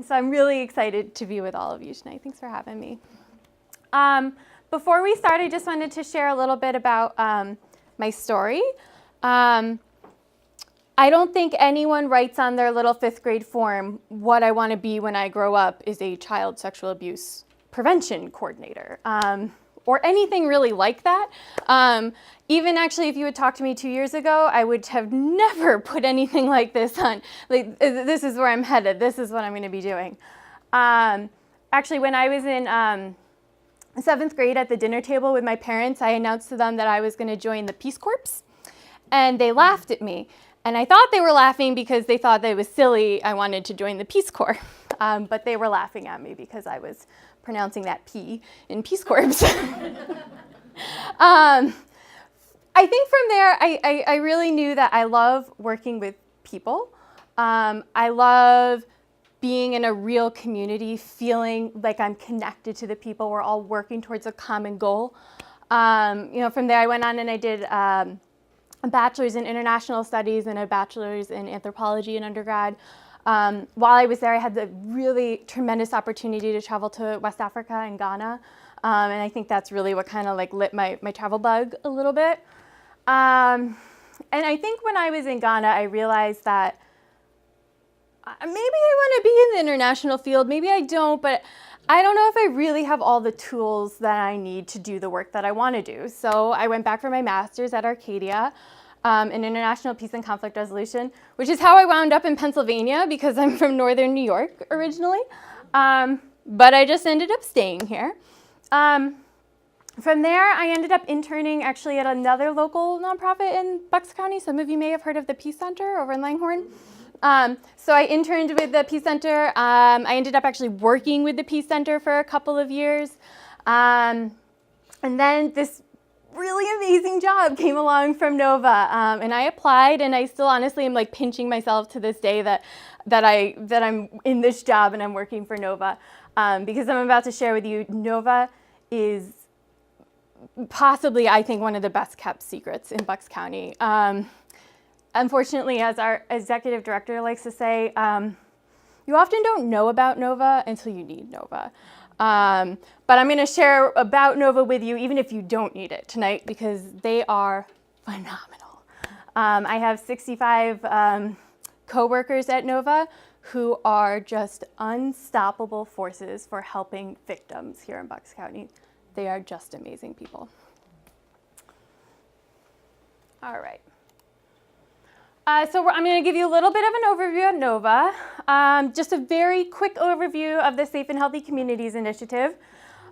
So I'm really excited to be with all of you tonight. Thanks for having me. Before we start, I just wanted to share a little bit about my story. I don't think anyone writes on their little 5th grade form, what I want to be when I grow up is a child sexual abuse prevention coordinator, or anything really like that. Even actually, if you had talked to me 2 years ago, I would have never put anything like this on. Like, this is where I'm headed. This is what I'm going to be doing. Actually, when I was in 7th grade at the dinner table with my parents, I announced to them that I was going to join the Peace Corps, and they laughed at me. And I thought they were laughing because they thought that it was silly I wanted to join the Peace Corps. But they were laughing at me because I was pronouncing that P in Peace Corps. I think from there, I really knew that I love working with people. I love being in a real community, feeling like I'm connected to the people. We're all working towards a common goal. From there I went on and I did a bachelor's in international studies and a bachelor's in anthropology in undergrad. While I was there, I had the really tremendous opportunity to travel to West Africa and Ghana. And I think that's really what kind of like lit my travel bug a little bit. And I think when I was in Ghana, I realized that maybe I want to be in the international field, maybe I don't, but I don't know if I really have all the tools that I need to do the work that I want to do. So I went back for my master's at Arcadia in international peace and conflict resolution, which is how I wound up in Pennsylvania because I'm from northern New York originally. But I just ended up staying here. From there, I ended up interning actually at another local nonprofit in Bucks County. Some of you may have heard of the Peace Center over in Langhorne. So I interned with the Peace Center. I ended up actually working with the Peace Center for a couple of years. And then this really amazing job came along from Nova. And I applied, and I still honestly am like pinching myself to this day that I'm in this job and I'm working for Nova. Because I'm about to share with you, Nova is possibly, I think, one of the best kept secrets in Bucks County. Unfortunately, as our executive director likes to say, you often don't know about Nova until you need Nova. But I'm going to share about Nova with you, even if you don't need it tonight, because they are phenomenal. I have 65 co-workers at Nova who are just unstoppable forces for helping victims here in Bucks County. They are just amazing people. All right. So I'm going to give you a little bit of an overview of Nova. Just a very quick overview of the Safe and Healthy Communities Initiative.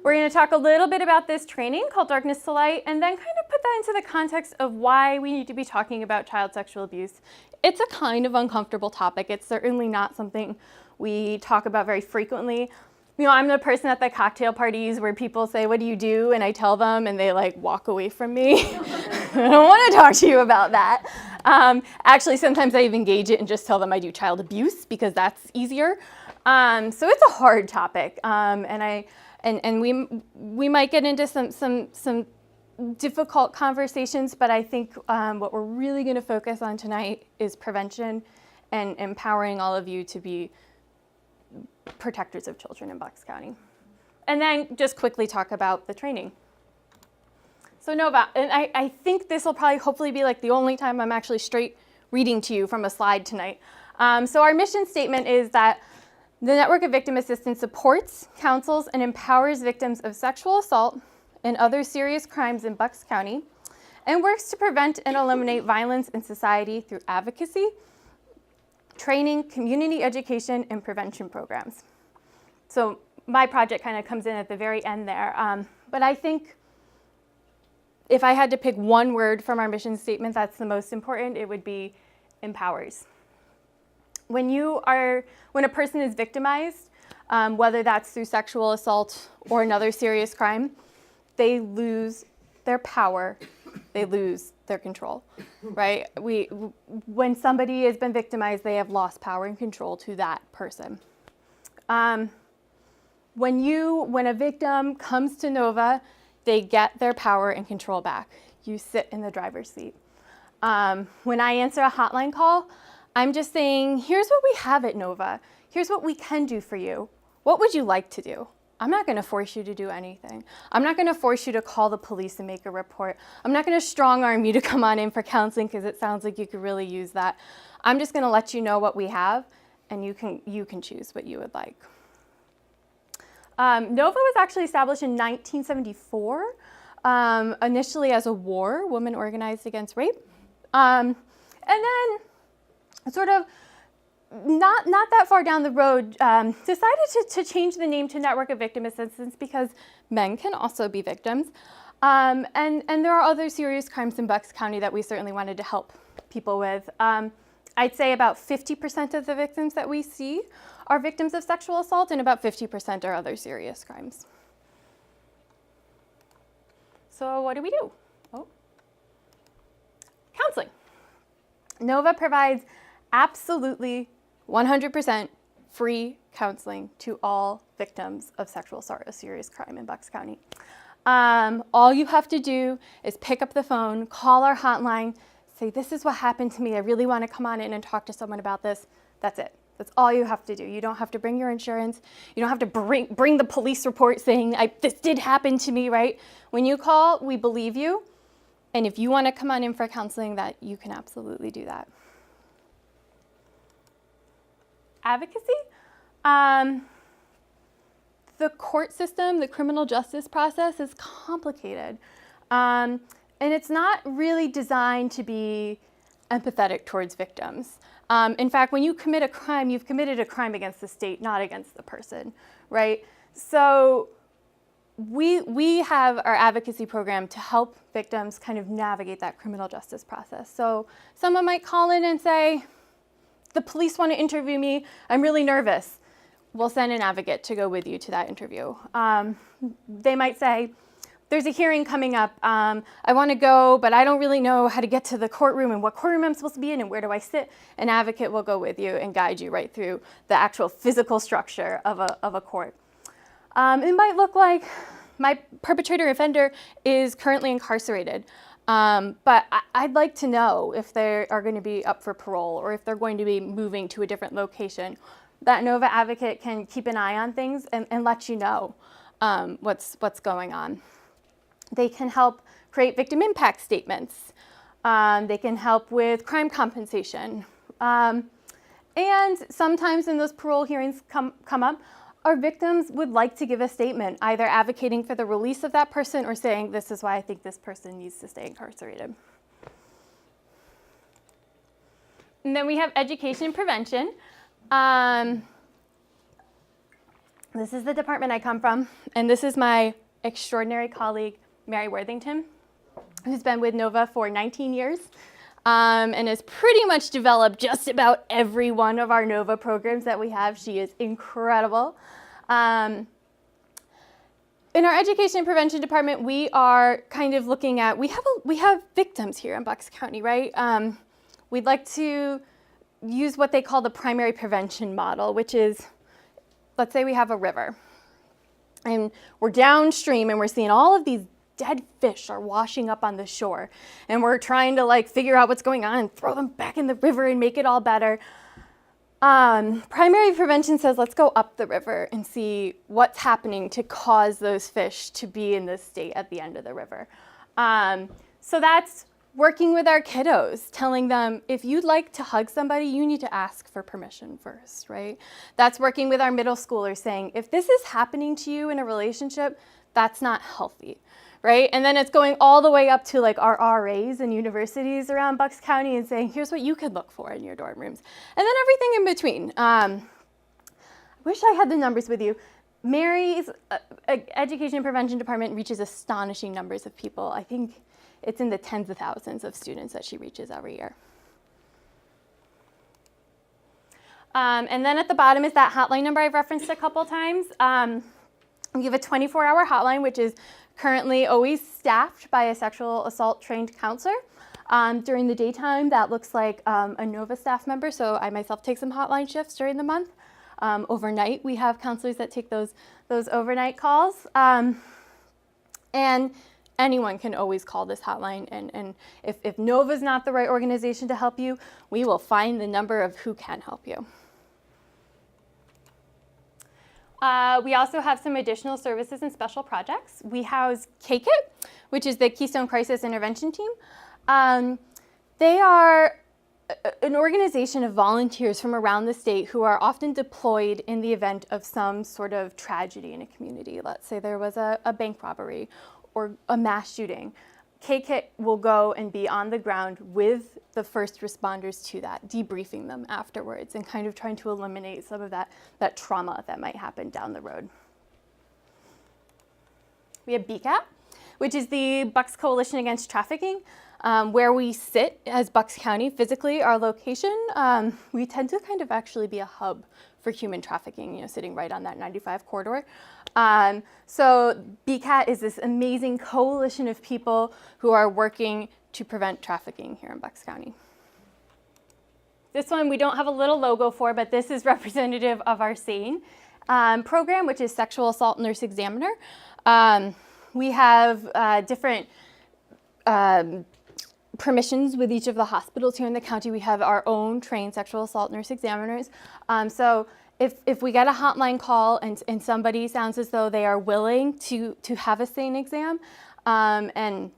We're going to talk a little bit about this training called Darkness to Light, and then kind of put that into the context of why we need to be talking about child sexual abuse. It's a kind of uncomfortable topic. It's certainly not something we talk about very frequently. You know, I'm the person at the cocktail parties where people say, "What do you do?" And I tell them, and they like walk away from me. I don't want to talk to you about that. Actually, sometimes I even engage it and just tell them I do child abuse because that's easier. So it's a hard topic, and we might get into some difficult conversations, but I think what we're really going to focus on tonight is prevention and empowering all of you to be protectors of children in Bucks County. And then just quickly talk about the training. So Nova, and I think this will probably hopefully be like the only time I'm actually straight reading to you from a slide tonight. So our mission statement is that the Network of Victim Assistance supports, counsels, and empowers victims of sexual assault and other serious crimes in Bucks County, and works to prevent and eliminate violence in society through advocacy, training, community education, and prevention programs. So my project kind of comes in at the very end there. But I think if I had to pick one word from our mission statement that's the most important, it would be empowers. When a person is victimized, whether that's through sexual assault or another serious crime, they lose their power, they lose their control, right? When somebody has been victimized, they have lost power and control to that person. When a victim comes to Nova, they get their power and control back. You sit in the driver's seat. When I answer a hotline call, I'm just saying, here's what we have at Nova. here's what we can do for you. What would you like to do? I'm not going to force you to do anything. I'm not going to force you to call the police and make a report. I'm not going to strong arm you to come on in for counseling because it sounds like you could really use that. I'm just going to let you know what we have, and you can choose what you would like. NOVA was actually established in 1974, initially as a women organized against rape. And then sort of not that far down the road, decided to change the name to Network of Victim Assistance because men can also be victims. And there are other serious crimes in Bucks County that we certainly wanted to help people with. I'd say about 50% of the victims that we see are victims of sexual assault, and about 50% are other serious crimes. So what do we do? Oh. Counseling. NOVA provides absolutely 100% free counseling to all victims of sexual assault or serious crime in Bucks County. All you have to do is pick up the phone, call our hotline, say, this is what happened to me. I really want to come on in and talk to someone about this. That's it. That's all you have to do. You don't have to bring your insurance. You don't have to bring the police report saying, this did happen to me, right? When you call, we believe you. And if you want to come on in for counseling, that you can absolutely do that. Advocacy. The court system, the criminal justice process is complicated. And it's not really designed to be empathetic towards victims. In fact, when you commit a crime, you've committed a crime against the state, not against the person, right? So we have our advocacy program to help victims kind of navigate that criminal justice process. So someone might call in and say, the police want to interview me, I'm really nervous. We'll send an advocate to go with you to that interview. They might say, there's a hearing coming up. I want to go, but I don't really know how to get to the courtroom and what courtroom I'm supposed to be in and where do I sit. An advocate will go with you and guide you right through the actual physical structure of a court. It might look like my perpetrator offender is currently incarcerated, but I'd like to know if they are going to be up for parole or if they're going to be moving to a different location. That NOVA advocate can keep an eye on things and let you know what's going on. They can help create victim impact statements. They can help with crime compensation. And sometimes when those parole hearings come up, our victims would like to give a statement, either advocating for the release of that person or saying, this is why I think this person needs to stay incarcerated. And then we have education and prevention. This is the department I come from, and this is my extraordinary colleague, Mary Worthington, who's been with NOVA for 19 years and has pretty much developed just about every one of our NOVA programs that we have. She is incredible. In our education and prevention department, we are kind of looking at, we have victims here in Bucks County, right? We'd like to use what they call the primary prevention model, which is, let's say we have a river and we're downstream and we're seeing all of these dead fish are washing up on the shore and we're trying to figure out what's going on and throw them back in the river and make it all better. Primary prevention says, let's go up the river and see what's happening to cause those fish to be in this state at the end of the river. So that's working with our kiddos, telling them, if you'd like to hug somebody, you need to ask for permission first, right? That's working with our middle schoolers, saying, if this is happening to you in a relationship, that's not healthy, right? And then it's going all the way up to our RAs and universities around Bucks County and saying, here's what you could look for in your dorm rooms. And then everything in between. I wish I had the numbers with you. Mary's education and prevention department reaches astonishing numbers of people. I think it's in the tens of thousands of students that she reaches every year. And then at the bottom is that hotline number I've referenced a couple times. We have a 24-hour hotline, which is currently always staffed by a sexual assault trained counselor. During the daytime, that looks like a NOVA staff member, so I myself take some hotline shifts during the month. Overnight, we have counselors that take those overnight calls. And anyone can always call this hotline, and if NOVA's not the right organization to help you, we will find the number of who can help you. We also have some additional services and special projects. We house KKIT, which is the Keystone Crisis Intervention Team. They are an organization of volunteers from around the state who are often deployed in the event of some sort of tragedy in a community. Let's say there was a bank robbery or a mass shooting. KKIT will go and be on the ground with the first responders to that, debriefing them afterwards and kind of trying to eliminate some of that trauma that might happen down the road. We have BCAT, which is the Bucks Coalition Against Trafficking. Where we sit as Bucks County, physically, our location, we tend to kind of actually be a hub for human trafficking, sitting right on that 95 corridor. So BCAT is this amazing coalition of people who are working to prevent trafficking here in Bucks County. This one we don't have a little logo for, but this is representative of our SANE program, which is Sexual Assault Nurse Examiner. We have different permissions with each of the hospitals here in the county. We have our own trained sexual assault nurse examiners. So if we get a hotline call and somebody sounds as though they are willing to have a SANE exam and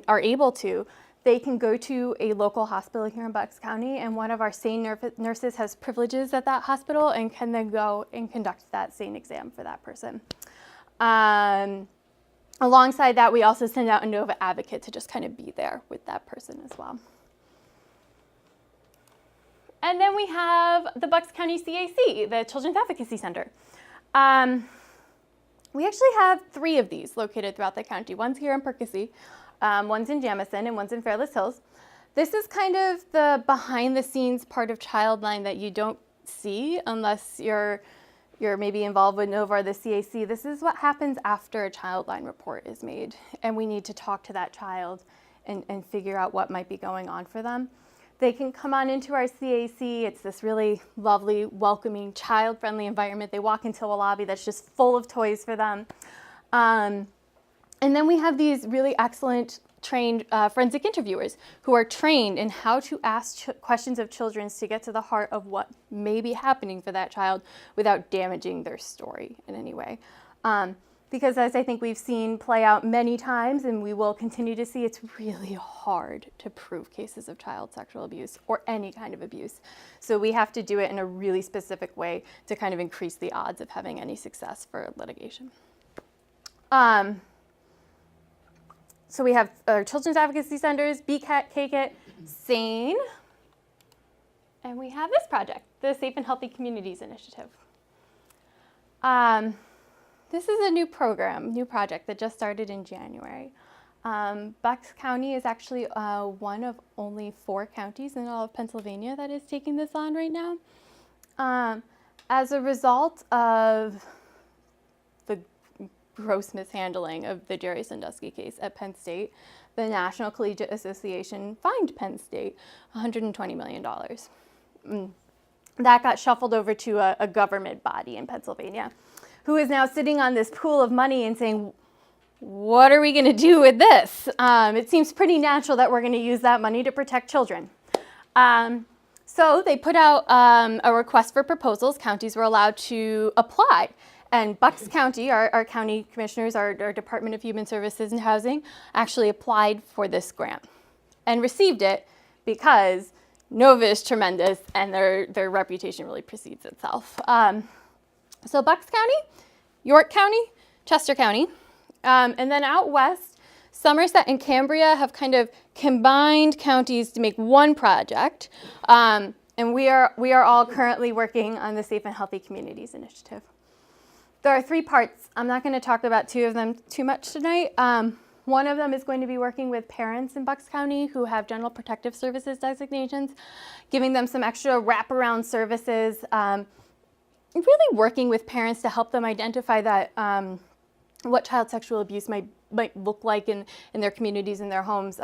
are able to, they can go to a local hospital here in Bucks County, and one of our SANE nurses has privileges at that hospital and can then go and conduct that SANE exam for that person. Alongside that, we also send out a NOVA advocate to just kind of be there with that person as well. And then we have the Bucks County CAC, the Children's Advocacy Center. We actually have 3 of these located throughout the county. One's here in Perkasie, one's in Jamison, and one's in Fairless Hills. This is kind of the behind-the-scenes part of Childline that you don't see unless you're maybe involved with NOVA or the CAC. This is what happens after a Childline report is made, and we need to talk to that child and figure out what might be going on for them. They can come on into our CAC. It's this really lovely, welcoming, child-friendly environment. They walk into a lobby that's just full of toys for them. And then we have these really excellent trained forensic interviewers who are trained in how to ask questions of children to get to the heart of what may be happening for that child without damaging their story in any way. Because as I think we've seen play out many times, and we will continue to see, it's really hard to prove cases of child sexual abuse or any kind of abuse. So we have to do it in a really specific way to kind of increase the odds of having any success for litigation. So we have our Children's Advocacy Centers, BCAT, KKIT, SANE, and we have this project, the Safe and Healthy Communities Initiative. This is a new project that just started in January. Bucks County is actually one of only 4 counties in all of Pennsylvania that is taking this on right now. As a result of the gross mishandling of the Jerry Sandusky case at Penn State, the National Collegiate Association fined Penn State $120 million. That got shuffled over to a government body in Pennsylvania, who is now sitting on this pool of money and saying, what are we going to do with this? It seems pretty natural that we're going to use that money to protect children. So they put out a request for proposals. Counties were allowed to apply. And Bucks County, our county commissioners, our Department of Human Services and Housing, actually applied for this grant and received it because NOVA is tremendous and their reputation really precedes itself. So Bucks County, York County, Chester County, and then out west, Somerset and Cambria have kind of combined counties to make one project. And we are all currently working on the Safe and Healthy Communities Initiative. There are 3 parts. I'm not going to talk about 2 of them too much tonight. One of them is going to be working with parents in Bucks County who have General Protective Services designations, giving them some extra wraparound services, really working with parents to help them identify that what child sexual abuse might look like in their communities and their homes.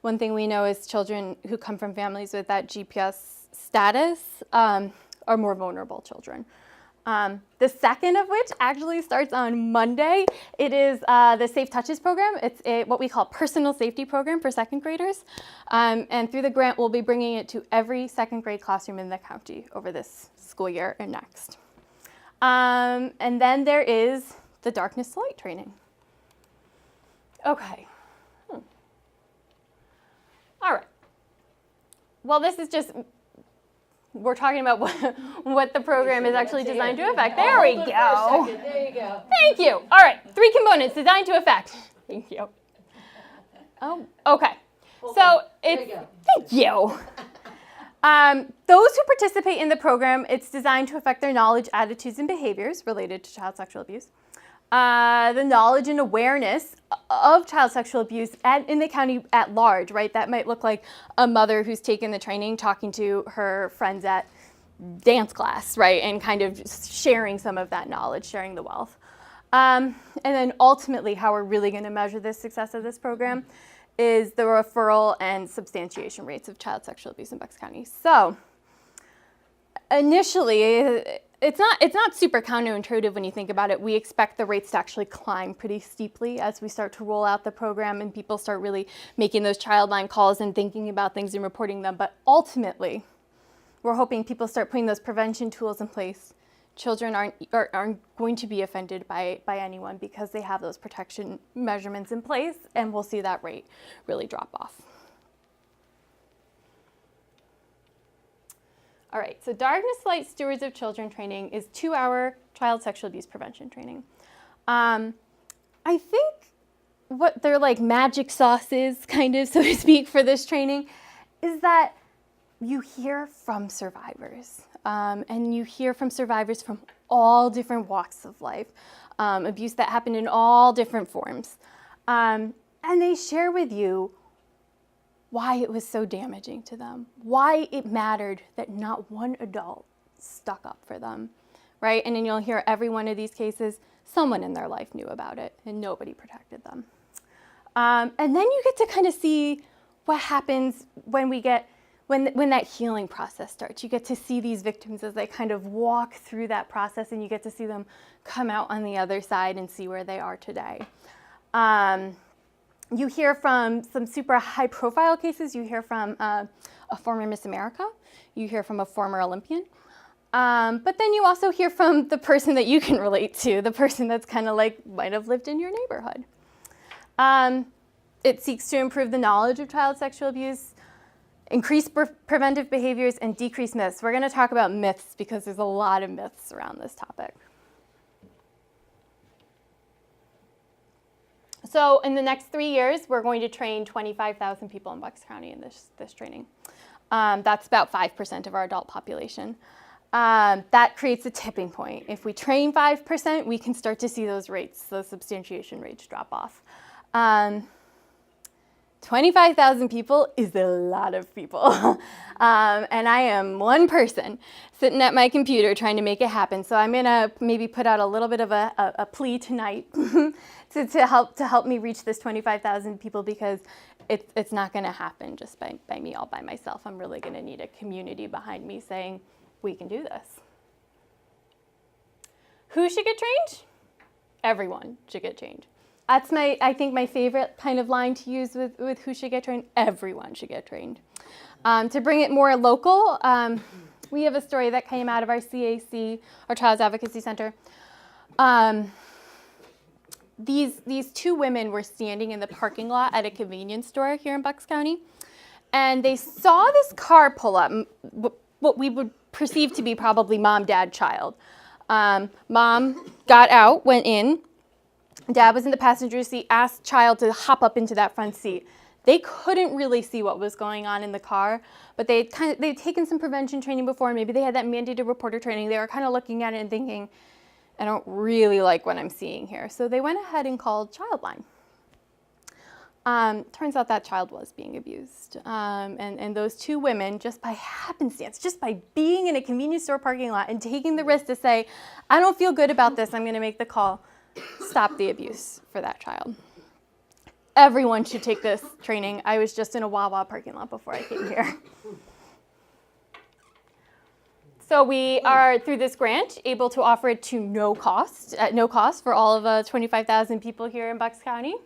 One thing we know is children who come from families with that GPS status are more vulnerable children. The second of which actually starts on Monday. It is the Safe Touches program. It's what we call personal safety program for 2nd graders. And through the grant, we'll be bringing it to every 2nd grade classroom in the county over this school year and next. And then there is the darkness to light training. Okay. All right. Well, this is just, we're talking about what the program is actually designed to affect. There we go. There you go. Thank you. All right, 3 components designed to affect. Thank you. Oh, okay. So it's, thank you. Those who participate in the program, it's designed to affect their knowledge, attitudes, and behaviors related to child sexual abuse. The knowledge and awareness of child sexual abuse in the county at large, right? That might look like a mother who's taken the training, talking to her friends at dance class, right? And kind of sharing some of that knowledge, sharing the wealth. And then ultimately, how we're really going to measure the success of this program is the referral and substantiation rates of child sexual abuse in Bucks County. So initially, it's not super counterintuitive when you think about it. We expect the rates to actually climb pretty steeply as we start to roll out the program and people start really making those child line calls and thinking about things and reporting them. But ultimately, we're hoping people start putting those prevention tools in place. Children aren't going to be offended by anyone because they have those protection measurements in place, and we'll see that rate really drop off. All right, so Darkness Light Stewards of Children training is 2-hour child sexual abuse prevention training. I think what their like magic sauce is, kind of, so to speak, for this training is that you hear from survivors. And you hear from survivors from all different walks of life, abuse that happened in all different forms. And they share with you why it was so damaging to them, why it mattered that not one adult stuck up for them, right? And then you'll hear every one of these cases, someone in their life knew about it and nobody protected them. And then you get to kind of see what happens when that healing process starts. You get to see these victims as they kind of walk through that process, and you get to see them come out on the other side and see where they are today. You hear from some super high profile cases. You hear from a former Miss America. You hear from a former Olympian. But then you also hear from the person that you can relate to, the person that's kind of like might have lived in your neighborhood. It seeks to improve the knowledge of child sexual abuse, increase preventive behaviors, and decrease myths. We're going to talk about myths because there's a lot of myths around this topic. So in the next 3 years, we're going to train 25,000 people in Bucks County in this training. That's about 5% of our adult population. That creates a tipping point. If we train 5%, we can start to see those substantiation rates drop off. 25,000 people is a lot of people. And I am one person sitting at my computer trying to make it happen. So I'm gonna maybe put out a little bit of a plea tonight to help me reach this 25,000 people, because it's not gonna happen just by me all by myself. I'm really gonna need a community behind me saying, we can do this. Who should get trained? Everyone should get trained. That's I think my favorite kind of line to use with who should get trained. Everyone should get trained. To bring it more local, we have a story that came out of our CAC, our Child's Advocacy Center. These 2 women were standing in the parking lot at a convenience store here in Bucks County, and they saw this car pull up, what we would perceive to be probably mom, dad, child. Mom got out, went in. Dad was in the passenger seat, asked child to hop up into that front seat. They couldn't really see what was going on in the car, but they'd taken some prevention training before. Maybe they had that mandated reporter training. They were kind of looking at it and thinking, I don't really like what I'm seeing here. So they went ahead and called Childline. Turns out that child was being abused. And those 2 women, just by happenstance, just by being in a convenience store parking lot and taking the risk to say, I don't feel good about this, I'm going to make the call, stop the abuse for that child. Everyone should take this training. I was just in a Wawa parking lot before I came here. So we are, through this grant, able to offer it to at no cost for all of 25,000 people here in Bucks County.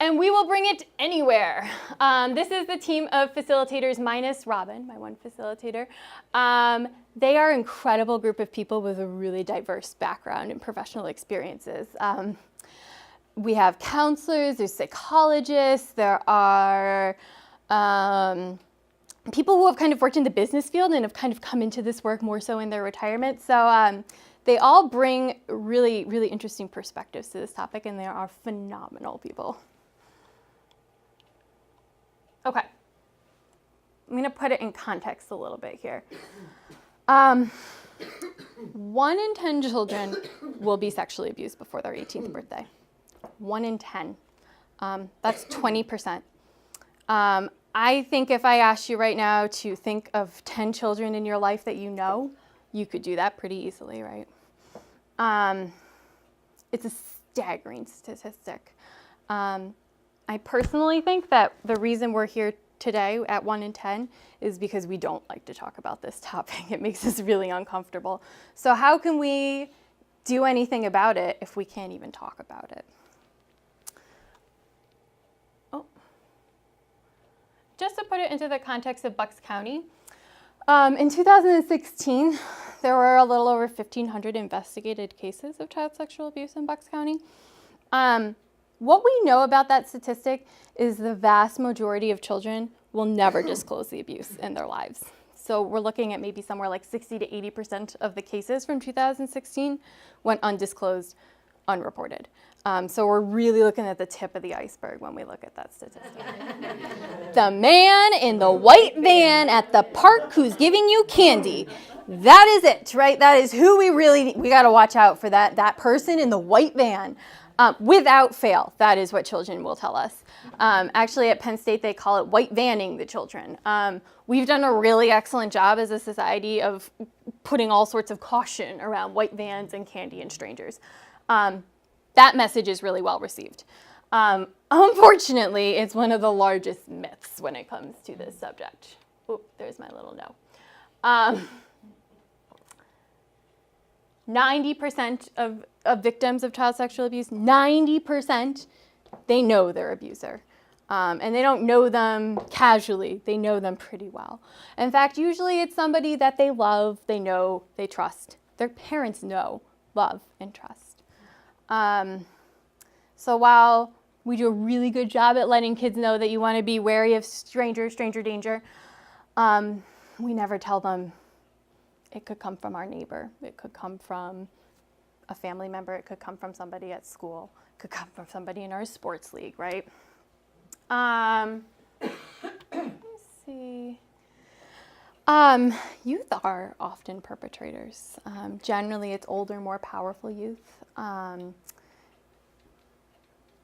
And we will bring it anywhere. This is the team of facilitators minus Robin, my one facilitator. They are an incredible group of people with a really diverse background and professional experiences. We have counselors, there's psychologists, there are people who have kind of worked in the business field and have kind of come into this work more so in their retirement. So they all bring really, really interesting perspectives to this topic, and they are phenomenal people. Okay, I'm going to put it in context a little bit here. 1 in 10 children will be sexually abused before their 18th birthday. 1 in 10. That's 20%. I think if I asked you right now to think of 10 children in your life that you know, you could do that pretty easily, right? It's a staggering statistic. I personally think that the reason we're here today at 1 in 10 is because we don't like to talk about this topic. It makes us really uncomfortable. So how can we do anything about it if we can't even talk about it? Oh. Just to put it into the context of Bucks County, in 2016, there were a little over 1,500 investigated cases of child sexual abuse in Bucks County. What we know about that statistic is the vast majority of children will never disclose the abuse in their lives. So we're looking at maybe somewhere like 60 to 80% of the cases from 2016 went undisclosed, unreported. So we're really looking at the tip of the iceberg when we look at that statistic. The man in the white van at the park who's giving you candy. That is it, right? That is who we got to watch out for, that person in the white van. Without fail, that is what children will tell us. Actually, at Penn State, they call it white vanning the children. We've done a really excellent job as a society of putting all sorts of caution around white vans and candy and strangers. That message is really well received. Unfortunately, it's one of the largest myths when it comes to this subject. Oh, there's my little no. 90% of victims of child sexual abuse, 90%, they know their abuser. And they don't know them casually. They know them pretty well. In fact, usually it's somebody that they love, they know, they trust. Their parents know, love, and trust. So while we do a really good job at letting kids know that you want to be wary of stranger danger, we never tell them it could come from our neighbor. It could come from a family member. It could come from somebody at school. It could come from somebody in our sports league, right? Let's see. Youth are often perpetrators. Generally, it's older, more powerful youth.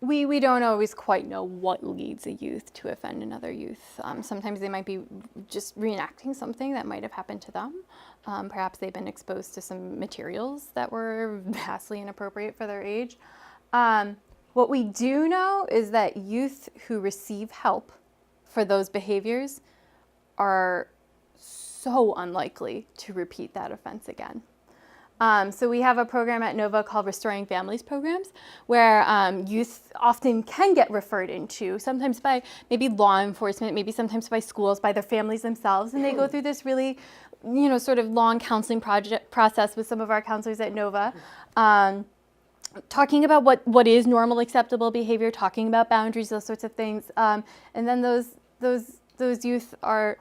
We don't always quite know what leads a youth to offend another youth. Sometimes they might be just reenacting something that might have happened to them. Perhaps they've been exposed to some materials that were vastly inappropriate for their age. What we do know is that youth who receive help for those behaviors are so unlikely to repeat that offense again. So we have a program at NOVA called Restoring Families Programs, where youth often can get referred into, sometimes by maybe law enforcement, maybe sometimes by schools, by their families themselves, and they go through this really, sort of long counseling process with some of our counselors at NOVA, talking about what is normal, acceptable behavior, talking about boundaries, those sorts of things, and then those youth are.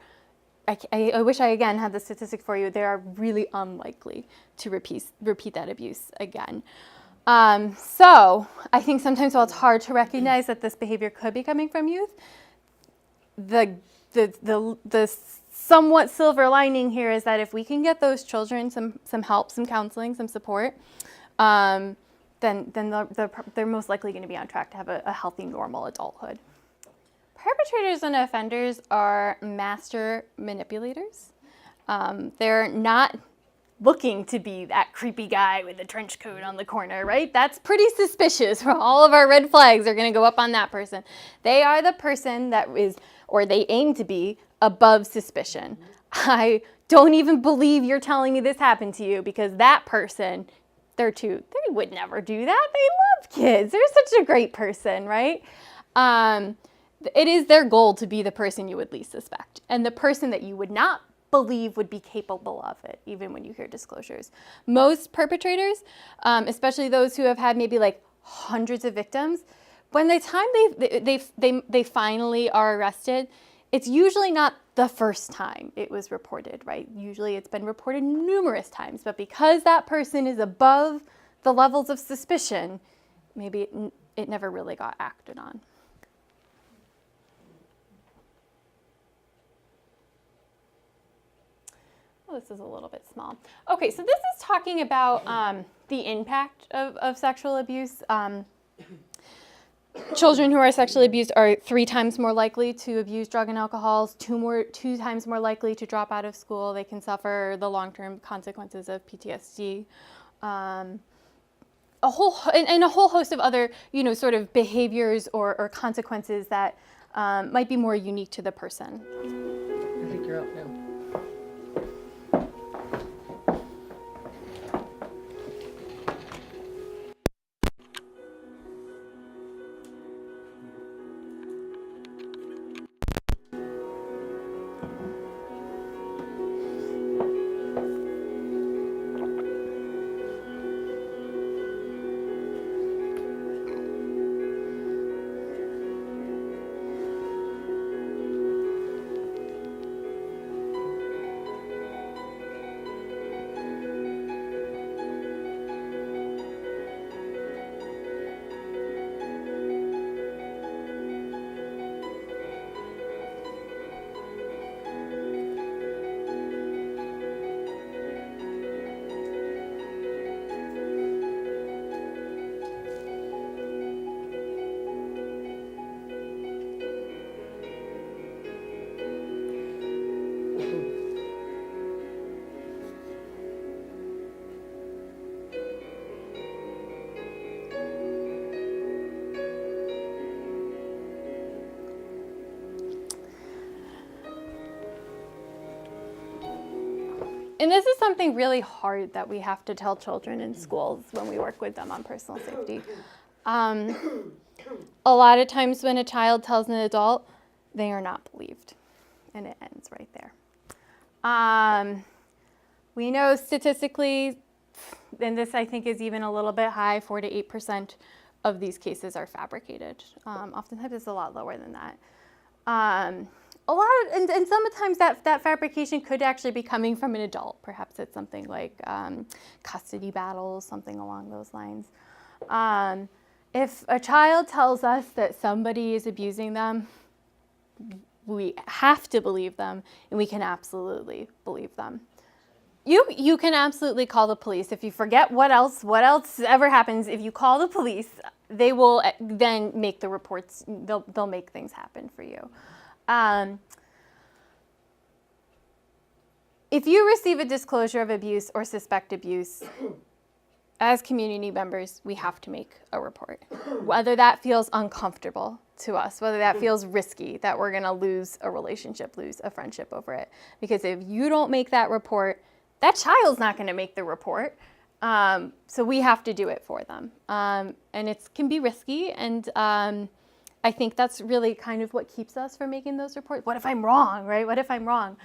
I wish I, again, had the statistic for you. They are really unlikely to repeat that abuse again. So I think sometimes while it's hard to recognize that this behavior could be coming from youth, the somewhat silver lining here is that if we can get those children some help, some counseling, some support, then they're most likely going to be on track to have a healthy, normal adulthood. Perpetrators and offenders are master manipulators. They're not looking to be that creepy guy with the trench coat on the corner, right? That's pretty suspicious. All of our red flags are going to go up on that person. They are the person that is, or they aim to be, above suspicion. I don't even believe you're telling me this happened to you, because that person, they would never do that. They love kids. They're such a great person, right? It is their goal to be the person you would least suspect and the person that you would not believe would be capable of it, even when you hear disclosures. Most perpetrators, especially those who have had maybe like hundreds of victims, when the time they finally are arrested, it's usually not the first time it was reported, right? Usually it's been reported numerous times, but because that person is above the levels of suspicion, maybe it never really got acted on. Oh, this is a little bit small. Okay, so this is talking about the impact of sexual abuse. Children who are sexually abused are 3 times more likely to abuse drug and alcohol, 2 times more likely to drop out of school. They can suffer the long-term consequences of PTSD. A whole host of other, sort of behaviors or consequences that might be more unique to the person. I think you're up now. And this is something really hard that we have to tell children in schools when we work with them on personal safety. A lot of times when a child tells an adult, they are not believed, and it ends right there. We know statistically, and this I think is even a little bit high, 4 to 8% of these cases are fabricated. Oftentimes it's a lot lower than that. And sometimes that fabrication could actually be coming from an adult. Perhaps it's something like custody battles, something along those lines. If a child tells us that somebody is abusing them, we have to believe them, and we can absolutely believe them. You can absolutely call the police. If you forget what else ever happens, if you call the police, they will then make the reports. They'll make things happen for you. If you receive a disclosure of abuse or suspect abuse, as community members, we have to make a report. Whether that feels uncomfortable to us, whether that feels risky, that we're gonna lose a relationship, lose a friendship over it. Because if you don't make that report, that child's not gonna make the report. So we have to do it for them. And it can be risky, and I think that's really kind of what keeps us from making those reports. What if I'm wrong, right? What if I'm wrong?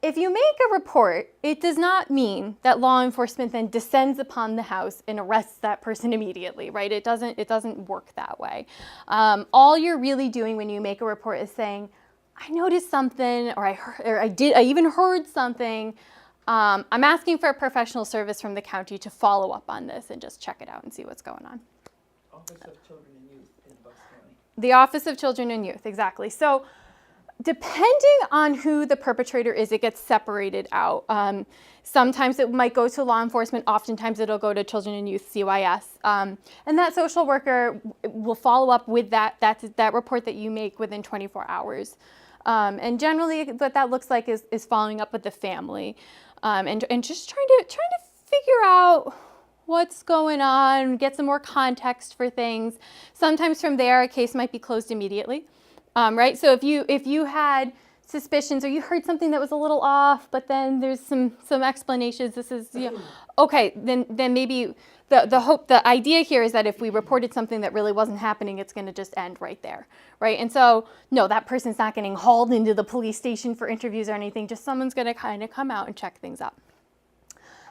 If you make a report, it does not mean that law enforcement then descends upon the house and arrests that person immediately, right? It doesn't work that way. All you're really doing when you make a report is saying, I noticed something, or I even heard something. I'm asking for a professional service from the county to follow up on this and just check it out and see what's going on. Office of Children and Youth in Bucks County. The Office of Children and Youth, exactly. So depending on who the perpetrator is, it gets separated out. Sometimes it might go to law enforcement. Oftentimes it'll go to Children and Youth, CYS. And that social worker will follow up with that report that you make within 24 hours. And generally what that looks like is following up with the family and just trying to figure out what's going on, get some more context for things. Sometimes from there, a case might be closed immediately. Right? So if you had suspicions, or you heard something that was a little off, but then there's some explanations. This is, okay, then maybe the idea here is that if we reported something that really wasn't happening, it's going to just end right there, right? And so, no, that person's not getting hauled into the police station for interviews or anything. Just someone's going to kind of come out and check things up.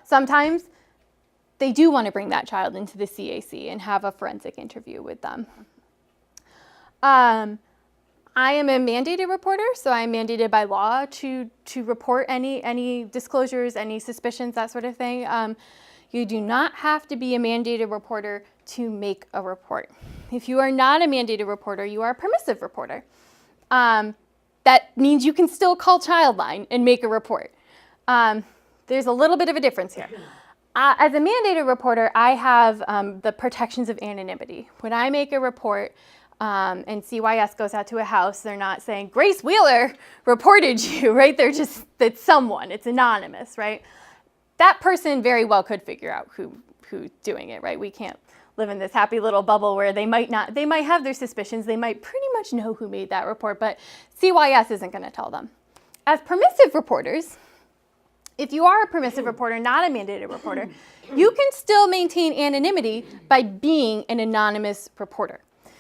Sometimes they do want to bring that child into the CAC and have a forensic interview with them. I am a mandated reporter, so I'm mandated by law to report any disclosures, any suspicions, that sort of thing. You do not have to be a mandated reporter to make a report. If you are not a mandated reporter, you are a permissive reporter. That means you can still call Childline and make a report. There's a little bit of a difference here. As a mandated reporter, I have the protections of anonymity. When I make a report, and CYS goes out to a house, they're not saying, Grace Wheeler reported you, right? It's someone, it's anonymous, right? That person very well could figure out who's doing it, right? We can't live in this happy little bubble where they might have their suspicions, they might pretty much know who made that report, but CYS isn't gonna tell them. As permissive reporters, if you are a permissive reporter, not a mandated reporter, you can still maintain anonymity by being an anonymous reporter.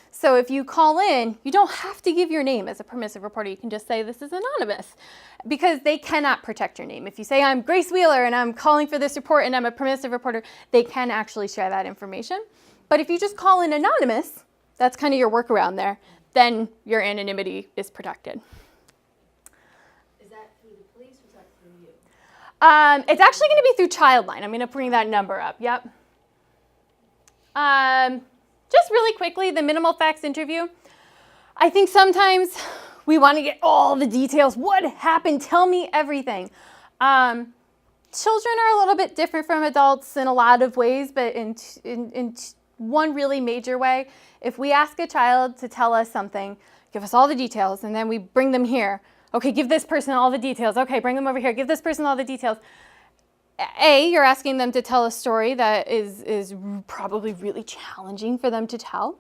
So if you call in, you don't have to give your name as a permissive reporter. You can just say, this is anonymous, because they cannot protect your name. If you say, I'm Grace Wheeler and I'm calling for this report and I'm a permissive reporter, they can actually share that information. But if you just call in anonymous, that's kind of your workaround there, then your anonymity is protected. Is that through the police or is that through you? It's actually going to be through Childline. I'm going to bring that number up. Yep. Just really quickly, the minimal facts interview. I think sometimes we want to get all the details. What happened? Tell me everything. Children are a little bit different from adults in a lot of ways, but in one really major way, if we ask a child to tell us something, give us all the details, and then we bring them here. Okay, give this person all the details. Okay, bring them over here. Give this person all the details. A, you're asking them to tell a story that is probably really challenging for them to tell.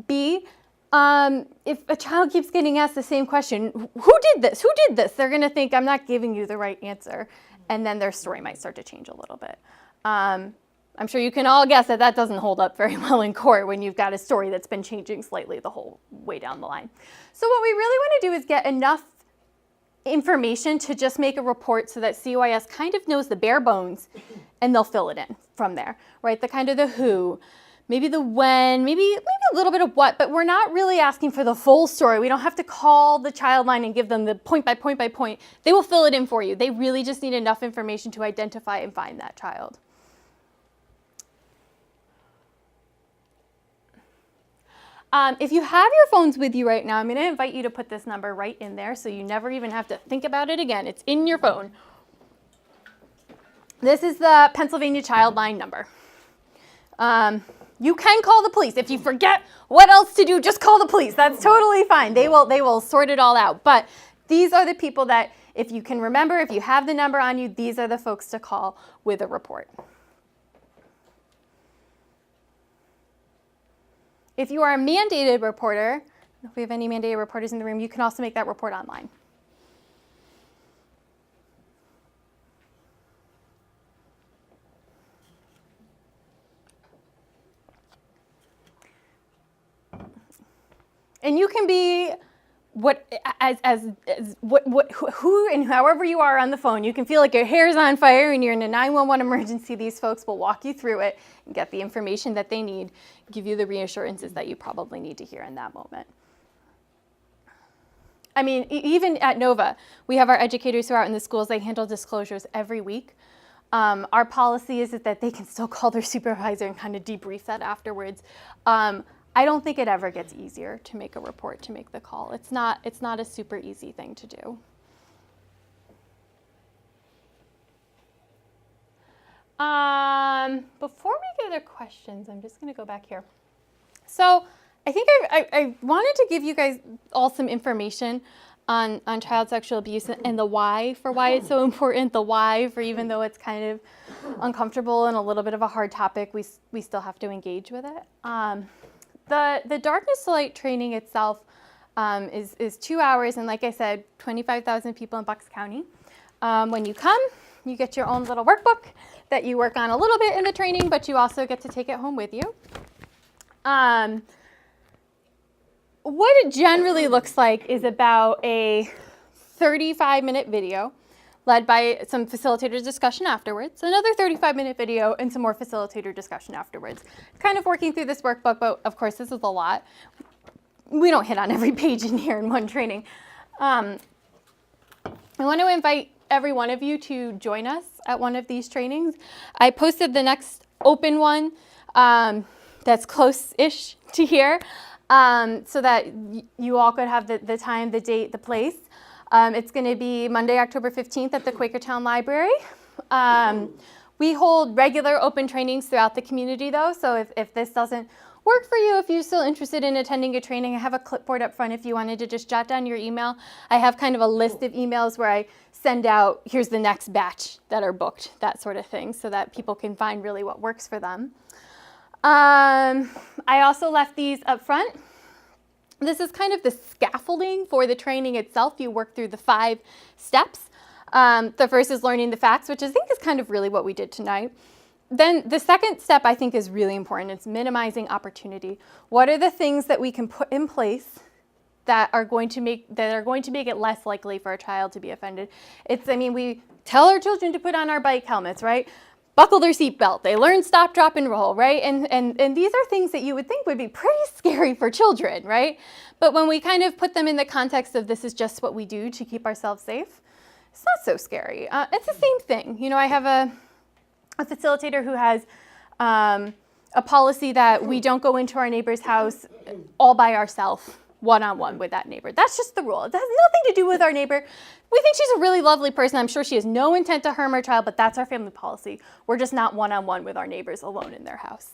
B, if a child keeps getting asked the same question, who did this? Who did this? They're going to think, I'm not giving you the right answer. And then their story might start to change a little bit. I'm sure you can all guess that doesn't hold up very well in court when you've got a story that's been changing slightly the whole way down the line. So what we really want to do is get enough information to just make a report so that CYS kind of knows the bare bones and they'll fill it in from there, right? The kind of the who, maybe the when, maybe a little bit of what, but we're not really asking for the full story. We don't have to call the Childline and give them the point by point by point. They will fill it in for you. They really just need enough information to identify and find that child. If you have your phones with you right now, I'm going to invite you to put this number right in there so you never even have to think about it again. It's in your phone. This is the Pennsylvania Childline number. You can call the police. If you forget what else to do, just call the police. That's totally fine. They will sort it all out. But these are the people that, if you can remember, if you have the number on you, these are the folks to call with a report. If you are a mandated reporter, if we have any mandated reporters in the room, you can also make that report online. And you can be who and however you are on the phone. You can feel like your hair's on fire and you're in a 911 emergency. These folks will walk you through it and get the information that they need, give you the reassurances that you probably need to hear in that moment. I mean, even at Nova, we have our educators who are out in the schools. They handle disclosures every week. Our policy is that they can still call their supervisor and kind of debrief that afterwards. I don't think it ever gets easier to make a report, to make the call. It's not a super easy thing to do. Before we get to questions, I'm just going to go back here. So I think I wanted to give you guys all some information on child sexual abuse and the why for why it's so important, the why for even though it's kind of uncomfortable and a little bit of a hard topic, we still have to engage with it. The Darkness to Light training itself is 2 hours, and like I said, 25,000 people in Bucks County. When you come, you get your own little workbook that you work on a little bit in the training, but you also get to take it home with you. What it generally looks like is about a 35-minute video led by some facilitator discussion afterwards, another 35-minute video, and some more facilitator discussion afterwards. Kind of working through this workbook, but of course this is a lot. We don't hit on every page in here in one training. I want to invite every one of you to join us at one of these trainings. I posted the next open one that's close-ish to here, so that you all could have the time, the date, the place. It's going to be Monday, October 15th at the Quakertown Library. We hold regular open trainings throughout the community, though, so if this doesn't work for you, if you're still interested in attending a training, I have a clipboard up front if you wanted to just jot down your email. I have kind of a list of emails where I send out, here's the next batch that are booked, that sort of thing, so that people can find really what works for them. I also left these up front. This is kind of the scaffolding for the training itself. You work through the 5 steps. The first is learning the facts, which I think is kind of really what we did tonight. Then the second step I think is really important. It's minimizing opportunity. What are the things that we can put in place that are going to make it less likely for a child to be offended? We tell our children to put on our bike helmets, right? Buckle their seatbelt. They learn stop, drop, and roll, right? And these are things that you would think would be pretty scary for children, right? But when we kind of put them in the context of this is just what we do to keep ourselves safe, it's not so scary. It's the same thing. You know, I have a facilitator who has a policy that we don't go into our neighbor's house all by ourselves, one-on-one with that neighbor. That's just the rule. It has nothing to do with our neighbor. We think she's a really lovely person. I'm sure she has no intent to harm our child, but that's our family policy. We're just not one-on-one with our neighbors alone in their house.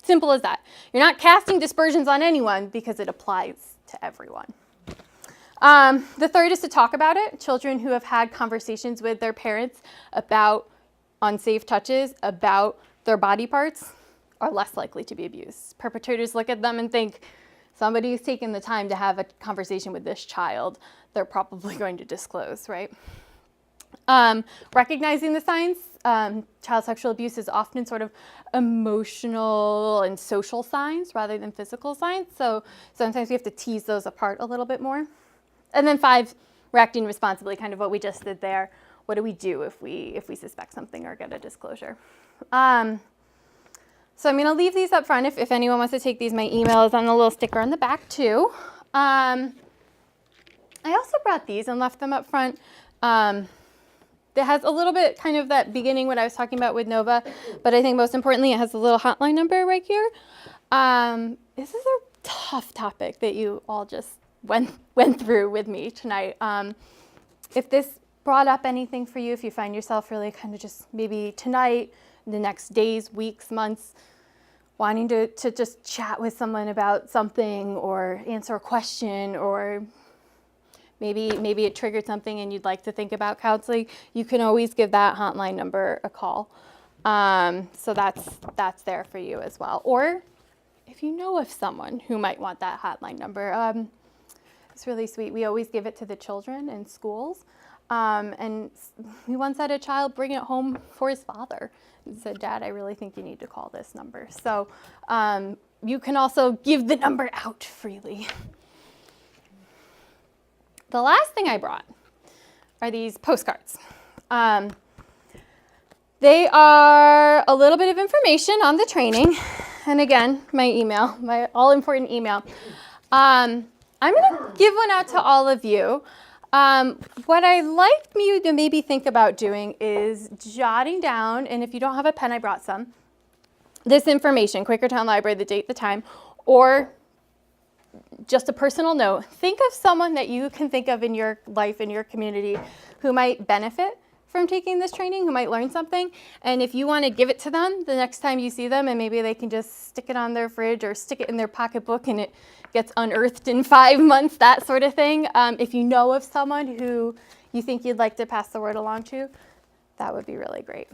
Simple as that. You're not casting dispersions on anyone because it applies to everyone. The third is to talk about it. Children who have had conversations with their parents about unsafe touches, about their body parts, are less likely to be abused. Perpetrators look at them and think, somebody's taken the time to have a conversation with this child, they're probably going to disclose, right? Recognizing the signs, child sexual abuse is often sort of emotional and social signs rather than physical signs, so sometimes we have to tease those apart a little bit more. And then 5, reacting responsibly, kind of what we just did there. What do we do if we suspect something or get a disclosure? So I'm going to leave these up front. If anyone wants to take these, my email is on the little sticker on the back too. I also brought these and left them up front. It has a little bit kind of that beginning what I was talking about with Nova, but I think most importantly it has a little hotline number right here. This is a tough topic that you all just went through with me tonight. If this brought up anything for you, if you find yourself really kind of just maybe tonight, the next days, weeks, months, wanting to just chat with someone about something or answer a question, or maybe it triggered something and you'd like to think about counseling, you can always give that hotline number a call. So that's there for you as well. Or if you know of someone who might want that hotline number, it's really sweet. We always give it to the children in schools. And we once had a child bring it home for his father and said, Dad, I really think you need to call this number. So you can also give the number out freely. The last thing I brought are these postcards. They are a little bit of information on the training. And again, my email, my all-important email. I'm going to give one out to all of you. What I'd like you to maybe think about doing is jotting down, and if you don't have a pen, I brought some, this information, Quakertown Library, the date, the time, or just a personal note. Think of someone that you can think of in your life, in your community, who might benefit from taking this training, who might learn something, and if you want to give it to them the next time you see them, and maybe they can just stick it on their fridge or stick it in their pocketbook and it gets unearthed in 5 months, that sort of thing. If you know of someone who you think you'd like to pass the word along to, that would be really great.